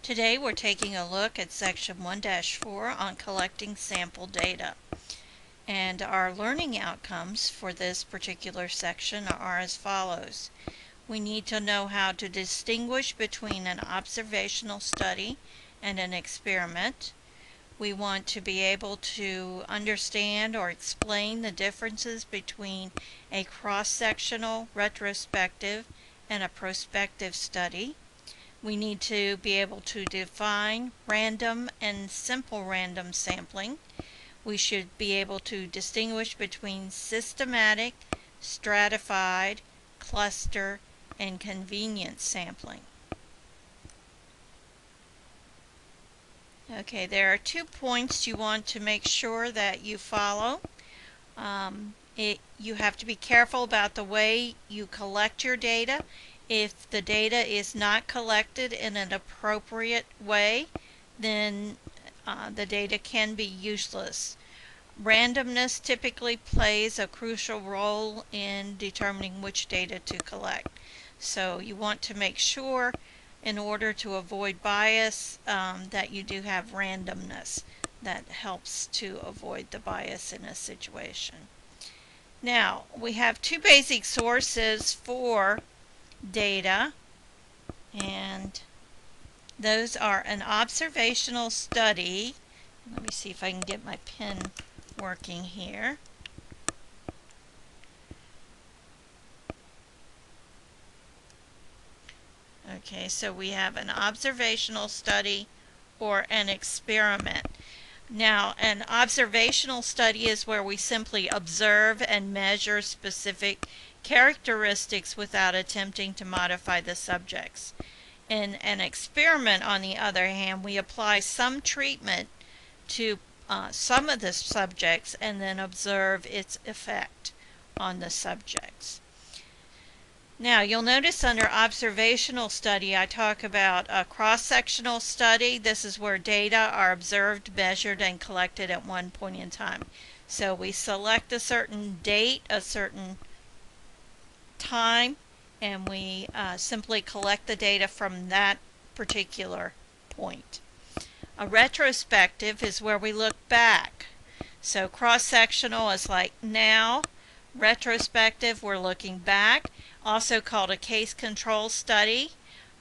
Today we're taking a look at section 1-4 on collecting sample data. And our learning outcomes for this particular section are as follows. We need to know how to distinguish between an observational study and an experiment. We want to be able to understand or explain the differences between a cross-sectional, retrospective, and a prospective study. We need to be able to define random and simple random sampling. We should be able to distinguish between systematic, stratified, cluster, and convenience sampling. Okay, there are 2 points you want to make sure that you follow. You have to be careful about the way you collect your data. If the data is not collected in an appropriate way, then the data can be useless. Randomness typically plays a crucial role in determining which data to collect. So you want to make sure, in order to avoid bias, that you do have randomness. That helps to avoid the bias in a situation. Now, we have 2 basic sources for data, and those are an observational study. Let me see if I can get my pen working here. Okay, so we have an observational study or an experiment. Now, an observational study is where we simply observe and measure specific characteristics without attempting to modify the subjects. In an experiment, on the other hand, we apply some treatment to some of the subjects and then observe its effect on the subjects. Now, you'll notice under observational study, I talk about a cross-sectional study. This is where data are observed, measured, and collected at one point in time. So we select a certain date, a certain time, and we simply collect the data from that particular point. A retrospective is where we look back. So cross-sectional is like now. Retrospective, we're looking back. Also called a case control study.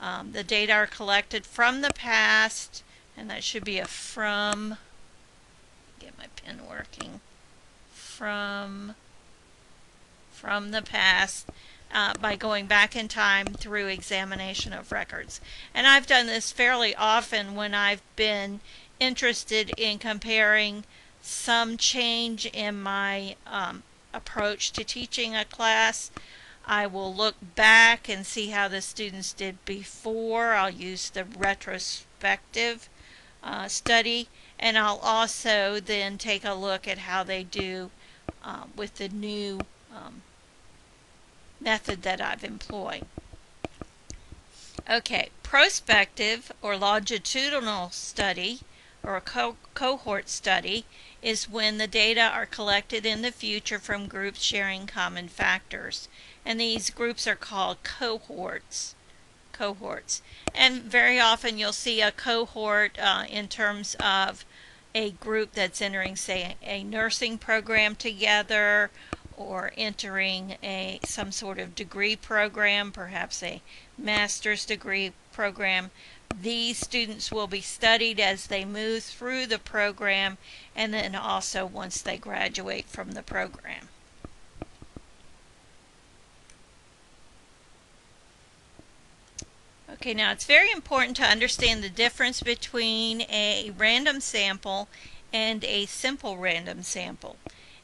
The data are collected from the past, and that should be a from, get my pen working, from the past by going back in time through examination of records. And I've done this fairly often when I've been interested in comparing some change in my approach to teaching a class. I will look back and see how the students did before. I'll use the retrospective study, and I'll also then take a look at how they do with the new method that I've employed. Okay, prospective or longitudinal study or a cohort study is when the data are collected in the future from groups sharing common factors. And these groups are called cohorts. And very often you'll see a cohort in terms of a group that's entering, say, a nursing program together, or entering some sort of degree program, perhaps a master's degree program. These students will be studied as they move through the program, and then also once they graduate from the program. Okay, now it's very important to understand the difference between a random sample and a simple random sample.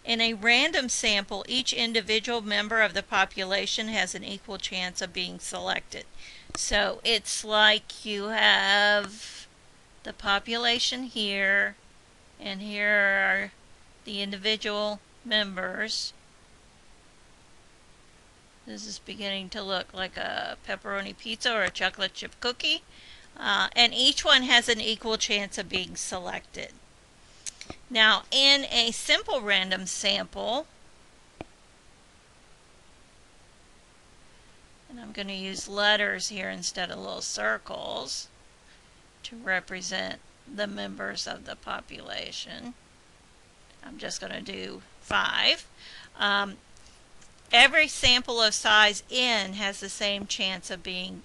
In a random sample, each individual member of the population has an equal chance of being selected. So it's like you have the population here, and here are the individual members. This is beginning to look like a pepperoni pizza or a chocolate chip cookie. And each one has an equal chance of being selected. Now, in a simple random sample, and I'm going to use letters here instead of little circles to represent the members of the population. I'm just going to do 5. Every sample of size n has the same chance of being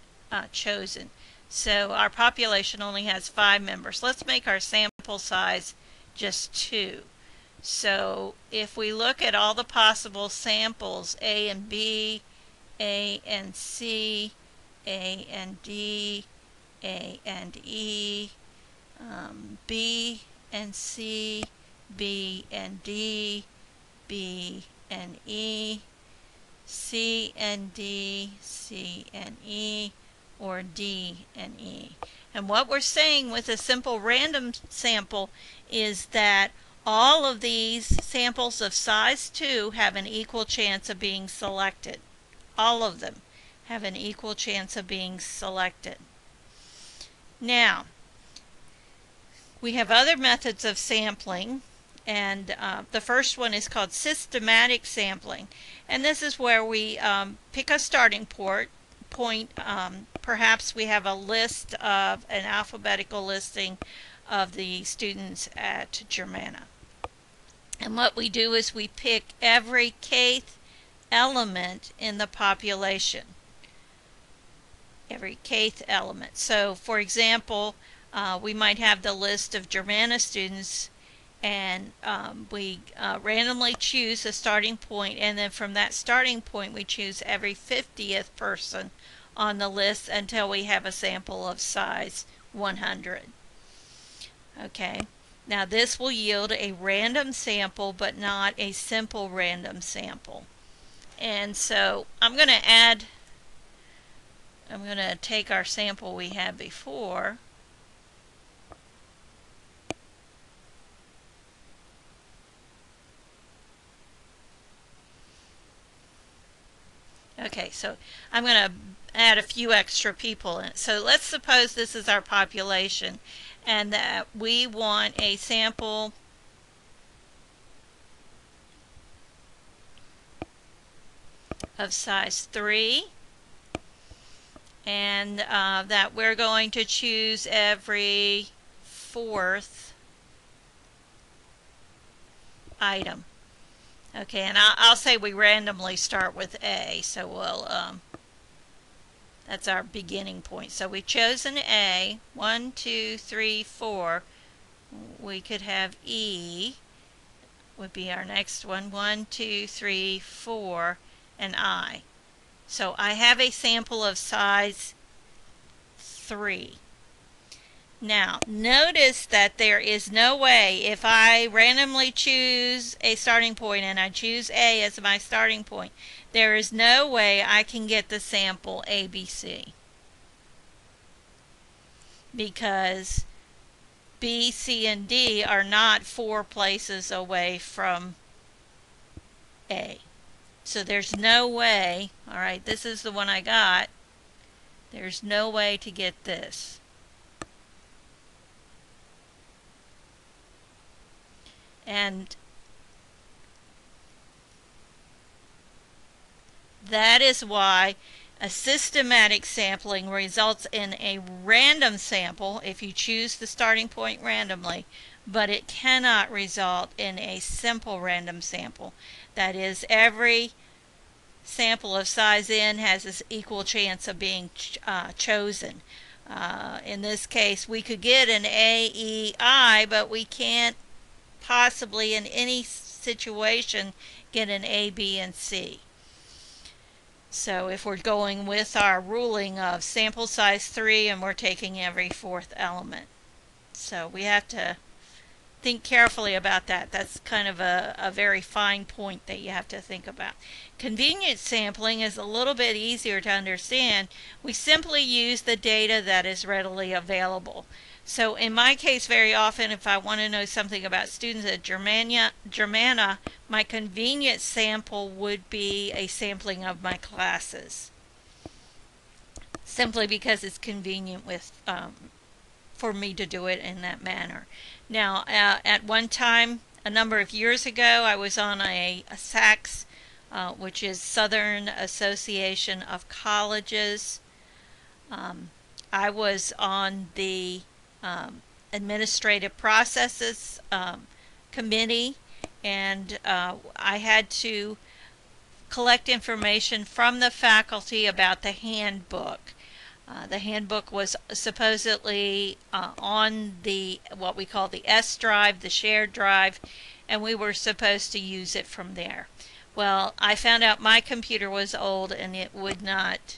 chosen. So our population only has 5 members. Let's make our sample size just 2. So if we look at all the possible samples, A and B, A and C, A and D, A and E, B and C, B and D, B and E, C and D, C and E, or D and E. And what we're saying with a simple random sample is that all of these samples of size 2 have an equal chance of being selected. All of them have an equal chance of being selected. Now, we have other methods of sampling, and the first one is called systematic sampling. And this is where we pick a starting point. Perhaps we have a list of an alphabetical listing of the students at Germanna. And what we do is we pick every kth element in the population. Every kth element. So, for example, we might have the list of Germanna students, and we randomly choose a starting point, and then from that starting point we choose every 50th person on the list until we have a sample of size 100. Okay, now this will yield a random sample, but not a simple random sample. And so I'm going to take our sample we had before, okay, so I'm going to add a few extra people in. So let's suppose this is our population and that we want a sample of size 3, and that we're going to choose every 4th item. Okay, and I'll say we randomly start with A, so we'll that's our beginning point. So we've chosen A, 1, 2, 3, 4. We could have E, would be our next one, 1, 2, 3, 4, and I. So I have a sample of size 3. Now, notice that there is no way, if I randomly choose a starting point and I choose A as my starting point, there is no way I can get the sample ABC. Because B, C, and D are not 4 places away from A. So there's no way, all right, this is the one I got, there's no way to get this. And that is why a systematic sampling results in a random sample if you choose the starting point randomly, but it cannot result in a simple random sample. That is, every sample of size n has this equal chance of being chosen. In this case, we could get an A, E, I, but we can't possibly in any situation get an A, B, and C. So if we're going with our ruling of sample size 3 and we're taking every 4th element. So we have to think carefully about that. That's kind of a very fine point that you have to think about. Convenience sampling is a little bit easier to understand. We simply use the data that is readily available. So in my case, very often, if I want to know something about students at Germanna, my convenience sample would be a sampling of my classes, simply because it's convenient for me to do it in that manner. Now, at one time, a number of years ago, I was on a SACS, which is Southern Association of Colleges. I was on the administrative processes committee, and I had to collect information from the faculty about the handbook. The handbook was supposedly on the what we call the S drive, the shared drive, and we were supposed to use it from there. Well, I found out my computer was old and it would not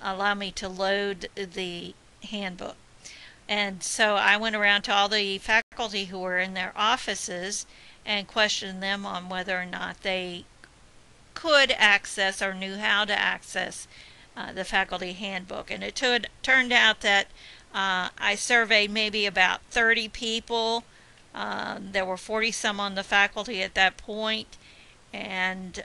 allow me to load the handbook. And so I went around to all the faculty who were in their offices and questioned them on whether or not they could access or knew how to access the faculty handbook. And it turned out that I surveyed maybe about 30 people. There were 40 some on the faculty at that point, and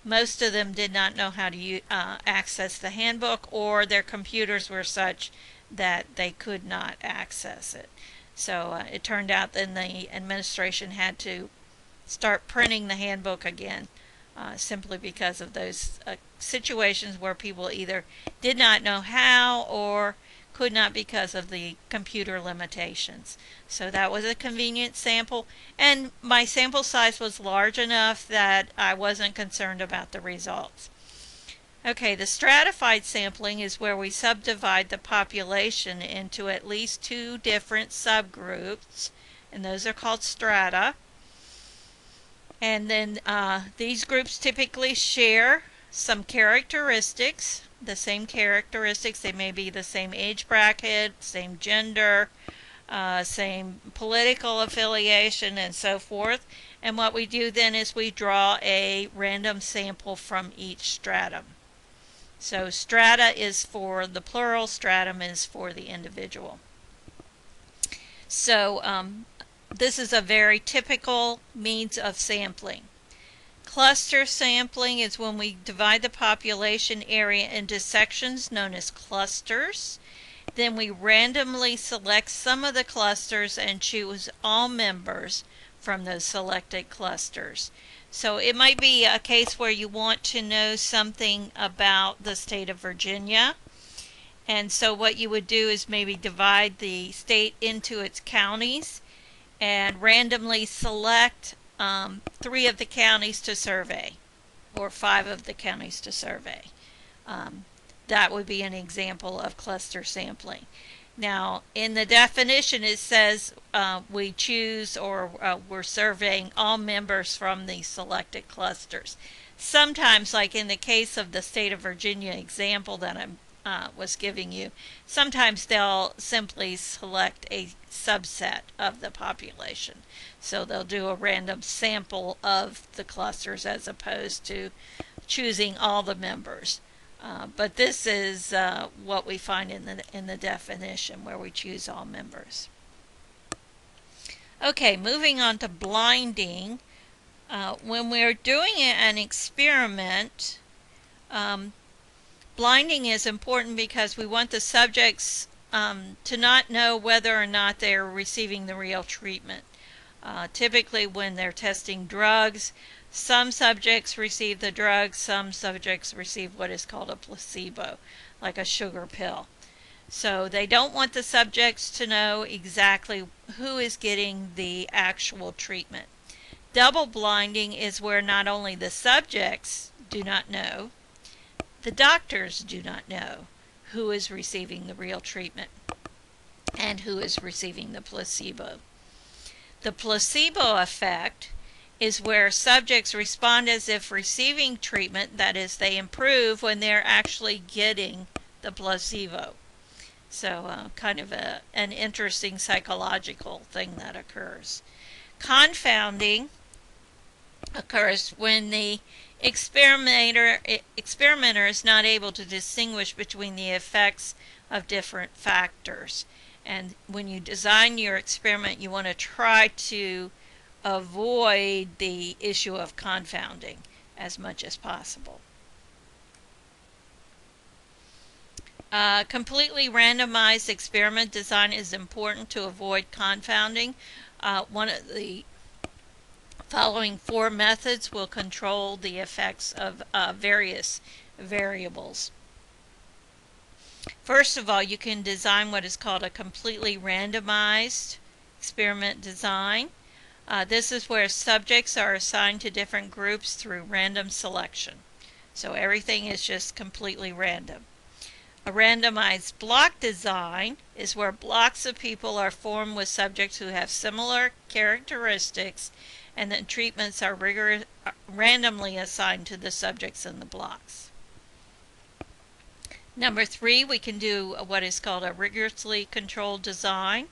most of them did not know how to access the handbook, or their computers were such that they could not access it. So it turned out then the administration had to start printing the handbook again, simply because of those situations where people either did not know how or could not because of the computer limitations. So that was a convenient sample, and my sample size was large enough that I wasn't concerned about the results. Okay, the stratified sampling is where we subdivide the population into at least 2 different subgroups, and those are called strata. And then these groups typically share some characteristics, the same characteristics. They may be the same age bracket, same gender, same political affiliation, and so forth. And what we do then is we draw a random sample from each stratum. So strata is for the plural, stratum is for the individual. So this is a very typical means of sampling. Cluster sampling is when we divide the population area into sections known as clusters. Then we randomly select some of the clusters and choose all members from those selected clusters. So it might be a case where you want to know something about the state of Virginia. And so what you would do is maybe divide the state into its counties and randomly select 3 of the counties to survey, or 5 of the counties to survey. That would be an example of cluster sampling. Now, in the definition it says we choose or we're surveying all members from the selected clusters. Sometimes, like in the case of the state of Virginia example that I was giving you, sometimes they'll simply select a subset of the population. So they'll do a random sample of the clusters as opposed to choosing all the members. But this is what we find in the definition, where we choose all members. Okay, moving on to blinding. When we're doing an experiment, blinding is important because we want the subjects to not know whether or not they're receiving the real treatment. Typically when they're testing drugs, some subjects receive the drug, some subjects receive what is called a placebo, like a sugar pill. So they don't want the subjects to know exactly who is getting the actual treatment. Double blinding is where not only the subjects do not know, the doctors do not know who is receiving the real treatment and who is receiving the placebo. The placebo effect is where subjects respond as if receiving treatment, that is, they improve when they're actually getting the placebo. So kind of an interesting psychological thing that occurs. Confounding occurs when the experimenter is not able to distinguish between the effects of different factors. And when you design your experiment, you want to try to avoid the issue of confounding as much as possible. Completely randomized experiment design is important to avoid confounding. One of the following 4 methods will control the effects of various variables. First of all, you can design what is called a completely randomized experiment design. This is where subjects are assigned to different groups through random selection. So everything is just completely random. A randomized block design is where blocks of people are formed with subjects who have similar characteristics, and then treatments are randomly assigned to the subjects in the blocks. Number 3, we can do what is called a rigorously controlled design.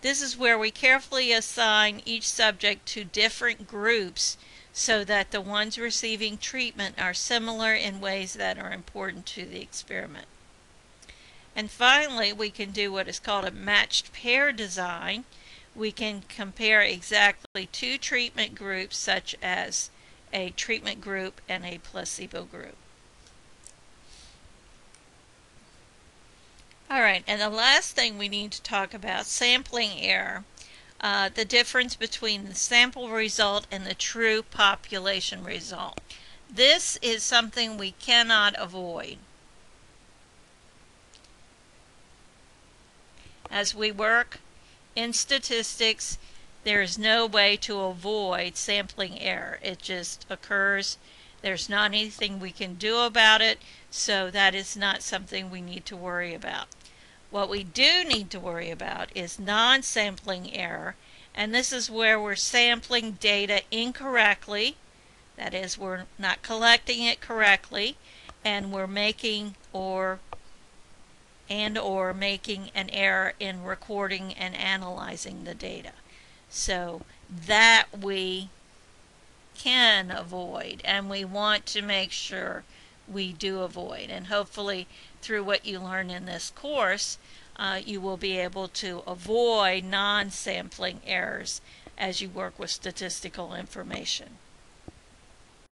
This is where we carefully assign each subject to different groups so that the ones receiving treatment are similar in ways that are important to the experiment. And finally, we can do what is called a matched pair design. We can compare exactly two treatment groups, such as a treatment group and a placebo group. All right, and the last thing we need to talk about, sampling error, the difference between the sample result and the true population result. This is something we cannot avoid. As we work in statistics, there is no way to avoid sampling error. It just occurs. There's not anything we can do about it, so that is not something we need to worry about. What we do need to worry about is non-sampling error, and this is where we're sampling data incorrectly. That is, we're not collecting it correctly, and we're making or making an error in recording and analyzing the data. So that we can avoid, and we want to make sure we do avoid. And hopefully through what you learn in this course, you will be able to avoid non-sampling errors as you work with statistical information.